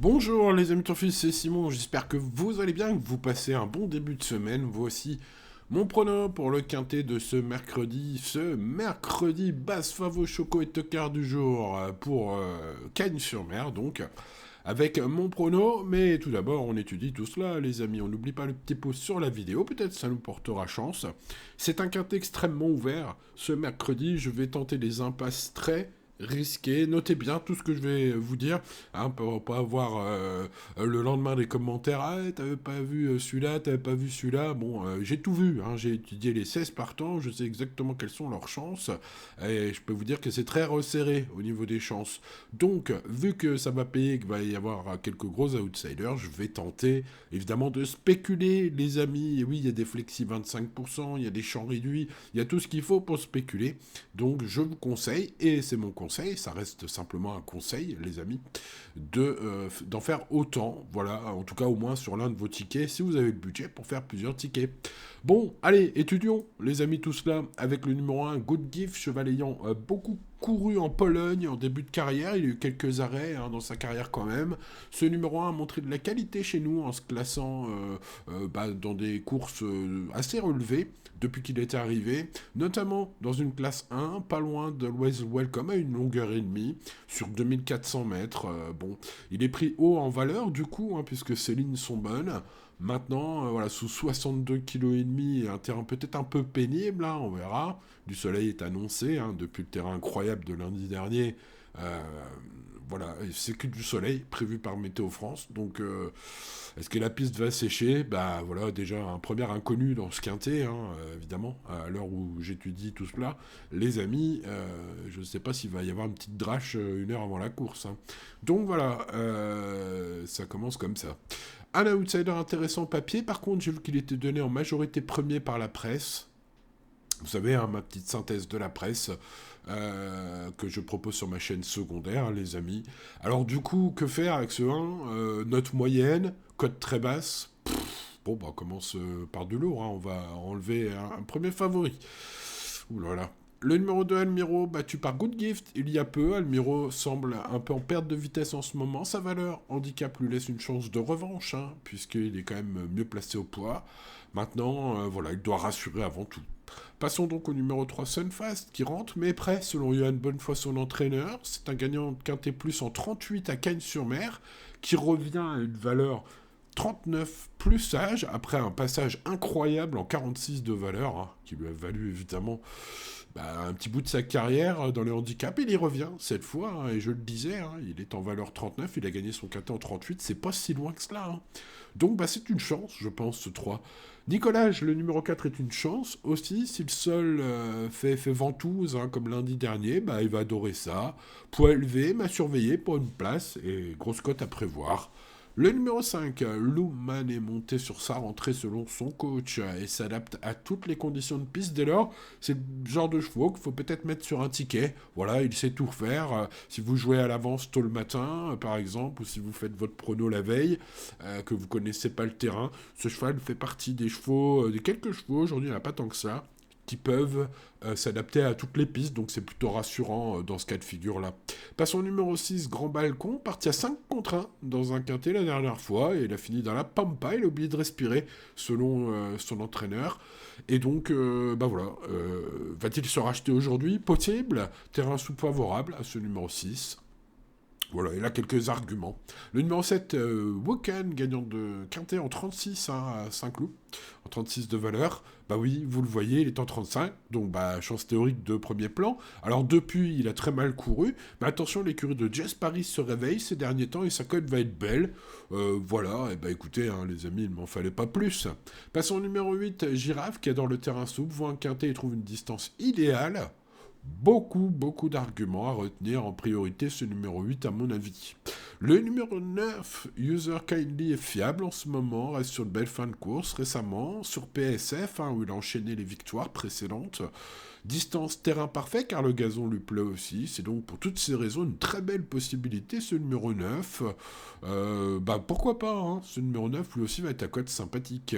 Bonjour les amis Turfis, c'est Simon, j'espère que vous allez bien, que vous passez un bon début de semaine. Voici mon prono pour le quintet de ce mercredi basse favo choco et tocard du jour pour Cagnes-sur-Mer, donc avec mon prono. Mais tout d'abord, on étudie tout cela les amis, on n'oublie pas le petit pouce sur la vidéo, peut-être ça nous portera chance. C'est un quintet extrêmement ouvert, ce mercredi je vais tenter des impasses très risqué. Notez bien tout ce que je vais vous dire, hein, pour pas avoir le lendemain des commentaires. Ah, t'avais pas vu celui-là, t'avais pas vu celui-là. Bon, j'ai tout vu, hein, j'ai étudié les 16 partants, je sais exactement quelles sont leurs chances, et je peux vous dire que c'est très resserré au niveau des chances. Donc, vu que ça va payer, qu'il va y avoir quelques gros outsiders, je vais tenter évidemment de spéculer, les amis. Et oui, il y a des flexi 25%, il y a des champs réduits, il y a tout ce qu'il faut pour spéculer. Donc je vous conseille, et c'est mon conseil, ça reste simplement un conseil, les amis, d'en faire autant, voilà, en tout cas au moins sur l'un de vos tickets, si vous avez le budget pour faire plusieurs tickets. Bon, allez, étudions, les amis, tout cela, avec le numéro 1, Good Gift, cheval ayant beaucoup couru en Pologne en début de carrière, il a eu quelques arrêts dans sa carrière quand même. Ce numéro 1 a montré de la qualité chez nous en se classant dans des courses assez relevées depuis qu'il était arrivé, notamment dans une classe 1, pas loin de l'Always Welcome à une longueur et demie, sur 2400 mètres. Bon, il est pris haut en valeur du coup, puisque ses lignes sont bonnes. Maintenant, voilà, sous 62,5 kg, un terrain peut-être un peu pénible, on verra. Du soleil est annoncé, depuis le terrain incroyable de lundi dernier. Euh, voilà, c'est que du soleil prévu par Météo France. Donc, est-ce que la piste va sécher? Bah voilà, déjà un premier inconnu dans ce quintet, évidemment, à l'heure où j'étudie tout cela. Les amis, je ne sais pas s'il va y avoir une petite drache une heure avant la course. Donc voilà, ça commence comme ça. Un outsider intéressant papier, par contre, j'ai vu qu'il était donné en majorité premier par la presse. Vous savez, ma petite synthèse de la presse que je propose sur ma chaîne secondaire, les amis. Alors du coup, que faire avec ce 1 Note moyenne, cote très basse. Bon, bah, on commence par du lourd, on va enlever un premier favori. Ouh là là. Le numéro 2, Almiro, battu par Good Gift il y a peu. Almiro semble un peu en perte de vitesse en ce moment. Sa valeur handicap lui laisse une chance de revanche, puisqu'il est quand même mieux placé au poids. Maintenant, voilà, il doit rassurer avant tout. Passons donc au numéro 3, Sunfast, qui rentre, mais est prêt, selon Johan Bonnefoy, son entraîneur. C'est un gagnant de Quintet Plus en 38 à Cagnes-sur-Mer, qui revient à une valeur 39 plus sage, après un passage incroyable en 46 de valeur, qui lui a valu évidemment un petit bout de sa carrière dans les handicaps. Il y revient cette fois, et je le disais, il est en valeur 39, il a gagné son quintet en 38, c'est pas si loin que cela. Donc c'est une chance, je pense, ce 3. Nicolas, le numéro 4 est une chance aussi, si le sol fait ventouse, comme lundi dernier, il va adorer ça. Poids élevé, m'a surveillé pour une place, et grosse cote à prévoir. Le numéro 5, Luman est monté sur sa rentrée selon son coach et s'adapte à toutes les conditions de piste. Dès lors, c'est le genre de chevaux qu'il faut peut-être mettre sur un ticket. Voilà, il sait tout faire. Si vous jouez à l'avance tôt le matin, par exemple, ou si vous faites votre prono la veille, que vous connaissez pas le terrain, ce cheval fait partie des chevaux, des quelques chevaux, aujourd'hui il n'y en a pas tant que ça, qui peuvent s'adapter à toutes les pistes, donc c'est plutôt rassurant dans ce cas de figure-là. Passons au numéro 6, Grand Balcon, parti à 5 contre 1 dans un quintet la dernière fois, et il a fini dans la pampa, il a oublié de respirer, selon son entraîneur. Et donc, voilà, va-t-il se racheter aujourd'hui? Possible. Terrain sous-favorable à ce numéro 6. Voilà, il a quelques arguments. Le numéro 7, Woken, gagnant de Quintet en 36 à Saint-Cloud, en 36 de valeur. Bah oui, vous le voyez, il est en 35, donc chance théorique de premier plan. Alors depuis, il a très mal couru, mais attention, l'écurie de Jess Paris se réveille ces derniers temps et sa cote va être belle. Voilà, et écoutez, les amis, il m'en fallait pas plus. Passons au numéro 8, Girafe, qui adore le terrain souple, voit un Quintet et trouve une distance idéale. Beaucoup d'arguments à retenir, en priorité ce numéro 8 à mon avis. Le numéro 9, User Kindly, est fiable en ce moment, reste sur de belles fins de course récemment, sur PSF, où il a enchaîné les victoires précédentes. Distance terrain parfait car le gazon lui plaît aussi, c'est donc pour toutes ces raisons une très belle possibilité ce numéro 9. Pourquoi pas, ce numéro 9 lui aussi va être à cote sympathique.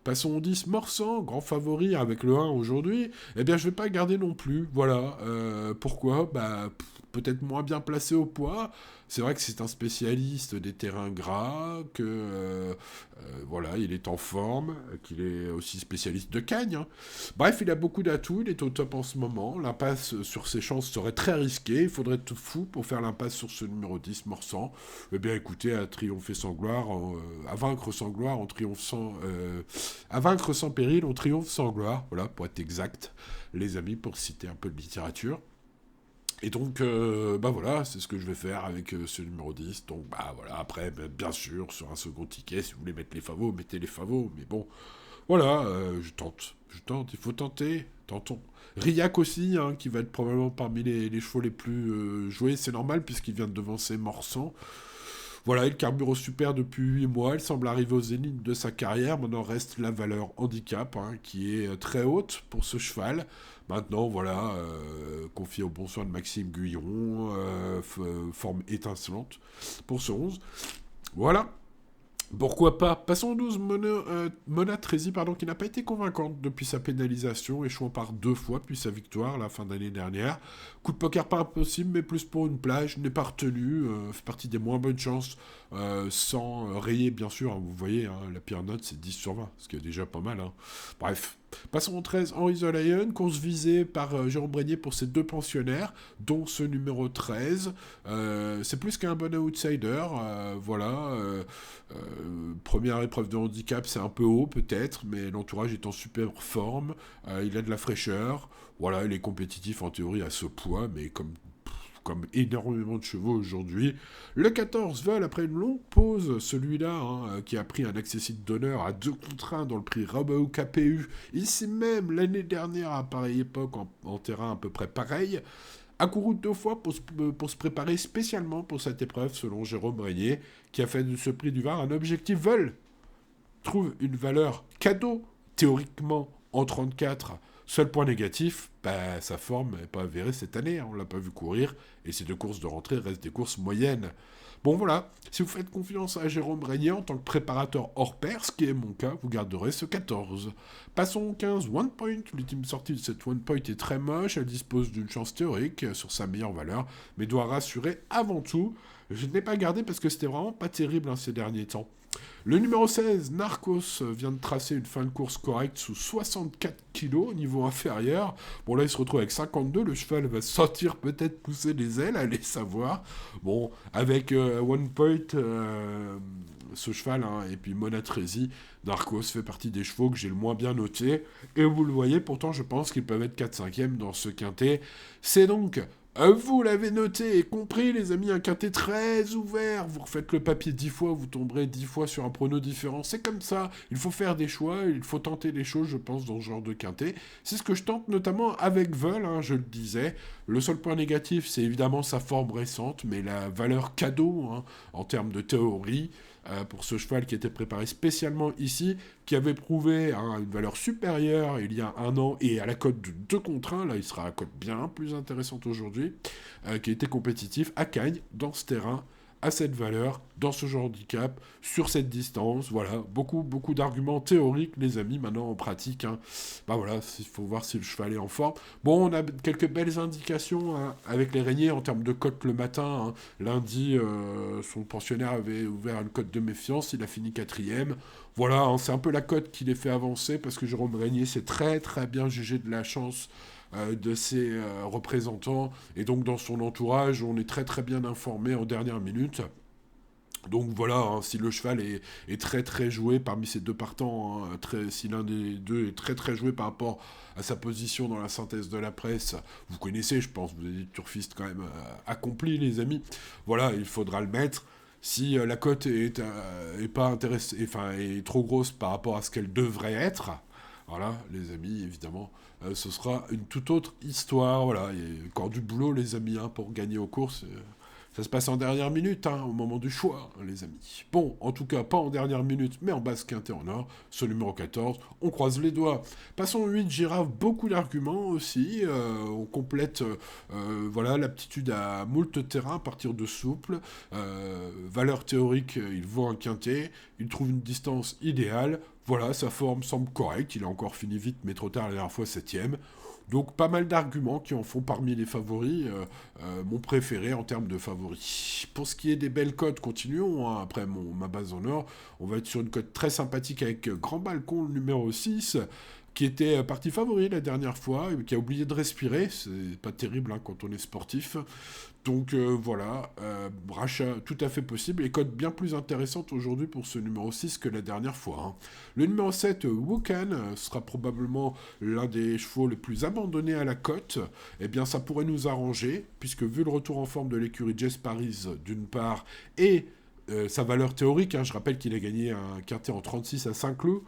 Passons au 10, Morsan, grand favori avec le 1 aujourd'hui, eh bien je vais pas garder non plus, voilà. Pourquoi peut-être moins bien placé au poids. C'est vrai que c'est un spécialiste des terrains gras, que voilà, il est en forme, qu'il est aussi spécialiste de Cagnes, hein. Bref, il a beaucoup d'atouts, il est au top en ce moment. L'impasse sur ses chances serait très risquée. Il faudrait être fou pour faire l'impasse sur ce numéro 10, Morsan. Eh bien, écoutez, à triompher sans gloire, à vaincre sans gloire, à vaincre sans péril, on triomphe sans gloire. Voilà, pour être exact, les amis, pour citer un peu de littérature. Et donc, bah voilà, c'est ce que je vais faire avec ce numéro 10. Donc, bah voilà, après, bah, bien sûr, sur un second ticket, si vous voulez mettre les favos, mettez les favos. Mais bon, voilà, je tente, il faut tenter, tentons. Riac aussi, hein, qui va être probablement parmi les chevaux les plus joués, c'est normal, puisqu'il vient de devancer Morsan. Voilà, il carbure au super depuis 8 mois, il semble arriver au zénith de sa carrière. Maintenant reste la valeur handicap, hein, qui est très haute pour ce cheval. Maintenant, voilà, confié au bon soin de Maxime Guyon, forme étincelante pour ce 11. Voilà, pourquoi pas. Passons au 12, Mona Tresi, pardon, qui n'a pas été convaincante depuis sa pénalisation, échouant par 2 fois depuis sa victoire la fin d'année dernière. Coup de poker pas impossible, mais plus pour une plage, n'est pas retenu, fait partie des moins bonnes chances, sans rayer bien sûr, hein, vous voyez, hein, la pire note c'est 10 sur 20, ce qui est déjà pas mal. Hein. Bref. Passons au 13, Henri the Lion, course visée par Jérôme Brenier pour ses 2 pensionnaires, dont ce numéro 13. C'est plus qu'un bon outsider, voilà. Première épreuve de handicap, c'est un peu haut peut-être, mais l'entourage est en super forme, il a de la fraîcheur, voilà, il est compétitif en théorie à ce poids, mais comme énormément de chevaux aujourd'hui. Le 14 Vol, après une longue pause, celui-là, hein, qui a pris un accessible d'honneur à 2 contre 1 dans le prix Rabault KPU, ici même l'année dernière à pareille époque, en terrain à peu près pareil, a couru 2 fois pour se préparer spécialement pour cette épreuve, selon Jérôme Régnier, qui a fait de ce prix du Var un objectif vol. Trouve une valeur cadeau, théoriquement, en 34. Seul point négatif, bah, sa forme n'est pas avérée cette année, hein, on ne l'a pas vu courir, et ces 2 courses de rentrée restent des courses moyennes. Bon voilà, si vous faites confiance à Jérôme Régnier en tant que préparateur hors pair, ce qui est mon cas, vous garderez ce 14. Passons au 15, One Point. L'ultime sortie de cette One Point est très moche, elle dispose d'une chance théorique sur sa meilleure valeur, mais doit rassurer avant tout. Je ne l'ai pas gardé parce que c'était vraiment pas terrible, hein, ces derniers temps. Le numéro 16, Narcos, vient de tracer une fin de course correcte sous 64 kg au niveau inférieur. Bon, là, il se retrouve avec 52. Le cheval va sortir peut-être pousser les ailes, allez savoir. Bon, avec One Point, ce cheval, hein, et puis Mona Tresi, Narcos fait partie des chevaux que j'ai le moins bien notés. Et vous le voyez, pourtant, je pense qu'ils peuvent être 4-5e dans ce quintet. C'est donc vous l'avez noté et compris, les amis, un quintet très ouvert. Vous refaites le papier 10 fois, vous tomberez 10 fois sur un prono différent. C'est comme ça. Il faut faire des choix, il faut tenter les choses, je pense, dans ce genre de quintet. C'est ce que je tente notamment avec Vol, hein, je le disais. Le seul point négatif, c'est évidemment sa forme récente, mais la valeur cadeau, hein, en termes de théorie, pour ce cheval qui était préparé spécialement ici, qui avait prouvé, hein, une valeur supérieure il y a 1 an, et à la cote de 2 contre 1, là il sera à la cote bien plus intéressante aujourd'hui, qui était compétitif à Cagnes, dans ce terrain, à cette valeur, dans ce genre de handicap, sur cette distance. Voilà, beaucoup d'arguments théoriques, les amis, maintenant en pratique. Hein. Bah voilà, il faut voir si le cheval est en forme. Bon, on a quelques belles indications, hein, avec les Régniers en termes de cote le matin. Hein. Lundi, son pensionnaire avait ouvert une cote de méfiance, il a fini 4e. Voilà, hein, c'est un peu la cote qui les fait avancer, parce que Jérôme Régnier s'est très très bien jugé de la chance de ses représentants, et donc dans son entourage, on est très très bien informé en dernière minute. Donc voilà, hein, si le cheval est très très joué parmi ces 2 partants, hein, si l'un des 2 est très très joué par rapport à sa position dans la synthèse de la presse, vous connaissez, je pense, vous êtes des turfistes quand même accomplis, les amis. Voilà, il faudra le mettre. Si la cote est pas intéressée, enfin est trop grosse par rapport à ce qu'elle devrait être, voilà, les amis, évidemment, ce sera une toute autre histoire. Voilà, il y a encore du boulot, les amis, hein, pour gagner aux courses. Ça se passe en dernière minute, hein, au moment du choix, hein, les amis. Bon, en tout cas, pas en dernière minute, mais en basse quintée en or. Ce numéro 14, on croise les doigts. Passons au 8, Girafe, beaucoup d'arguments aussi. On complète, voilà, l'aptitude à moult terrain à partir de souple. Valeur théorique, il vaut un quintet. Il trouve une distance idéale. Voilà, sa forme semble correcte. Il a encore fini vite, mais trop tard la dernière fois, 7e. Donc pas mal d'arguments qui en font parmi les favoris mon préféré en termes de favoris. Pour ce qui est des belles cotes, continuons. Hein. Après ma base en or, on va être sur une cote très sympathique avec Grand Balcon, le numéro 6, qui était parti favori la dernière fois, et qui a oublié de respirer. C'est pas terrible hein, quand on est sportif. Donc voilà, rachat tout à fait possible et cote bien plus intéressante aujourd'hui pour ce numéro 6 que la dernière fois. Hein. Le numéro 7, Wukan, sera probablement l'un des chevaux les plus abandonnés à la cote. Eh bien ça pourrait nous arranger, puisque vu le retour en forme de l'écurie Jess Paris d'une part, et sa valeur théorique, hein, je rappelle qu'il a gagné un quintet en 36 à Saint-Cloud,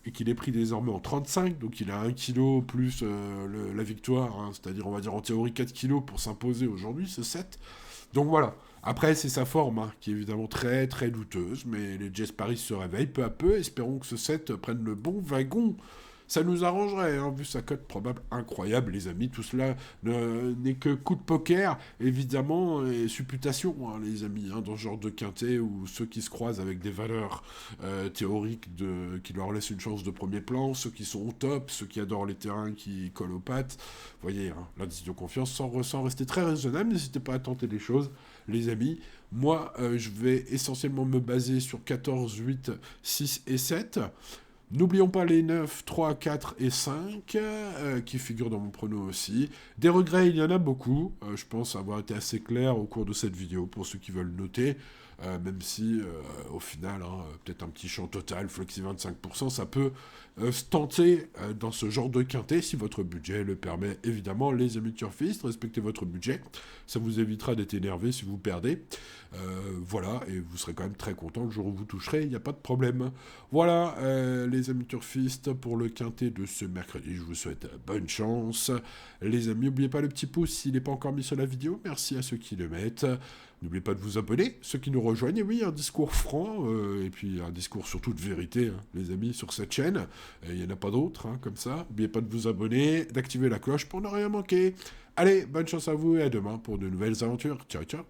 et qu'il est pris désormais en 35, donc il a 1 kg plus la victoire, hein, c'est-à-dire on va dire en théorie 4 kilos pour s'imposer aujourd'hui, ce 7. Donc voilà. Après, c'est sa forme, hein, qui est évidemment très très douteuse, mais les Jess Paris se réveillent peu à peu, espérons que ce 7 prenne le bon wagon. Ça nous arrangerait, hein, vu sa cote probable incroyable, les amis. Tout cela n'est que coup de poker, évidemment, et supputation, hein, les amis, hein, dans ce genre de quintet, où ceux qui se croisent avec des valeurs théoriques qui leur laissent une chance de premier plan, ceux qui sont au top, ceux qui adorent les terrains qui collent aux pattes. Vous voyez, hein, l'indice de confiance, sans rester très raisonnable, n'hésitez pas à tenter des choses, les amis. Moi, je vais essentiellement me baser sur 14, 8, 6 et 7. N'oublions pas les 9, 3, 4 et 5 qui figurent dans mon prono aussi. Des regrets, il y en a beaucoup. Je pense avoir été assez clair au cours de cette vidéo pour ceux qui veulent noter. Même si, au final, hein, peut-être un petit champ total, flexi 25%, ça peut se tenter dans ce genre de quintet, si votre budget le permet. Évidemment, les amis turfistes, respectez votre budget. Ça vous évitera d'être énervé si vous perdez. Voilà, et vous serez quand même très content le jour où vous toucherez, il n'y a pas de problème. Voilà, les amis turfistes, pour le quintet de ce mercredi, je vous souhaite bonne chance. Les amis, n'oubliez pas le petit pouce s'il n'est pas encore mis sur la vidéo. Merci à ceux qui le mettent. N'oubliez pas de vous abonner, ceux qui nous rejoignent. Et oui, un discours franc, et puis un discours surtout de vérité, hein, les amis, sur cette chaîne. Il n'y en a pas d'autres, hein, comme ça. N'oubliez pas de vous abonner, d'activer la cloche pour ne rien manquer. Allez, bonne chance à vous et à demain pour de nouvelles aventures. Ciao, ciao.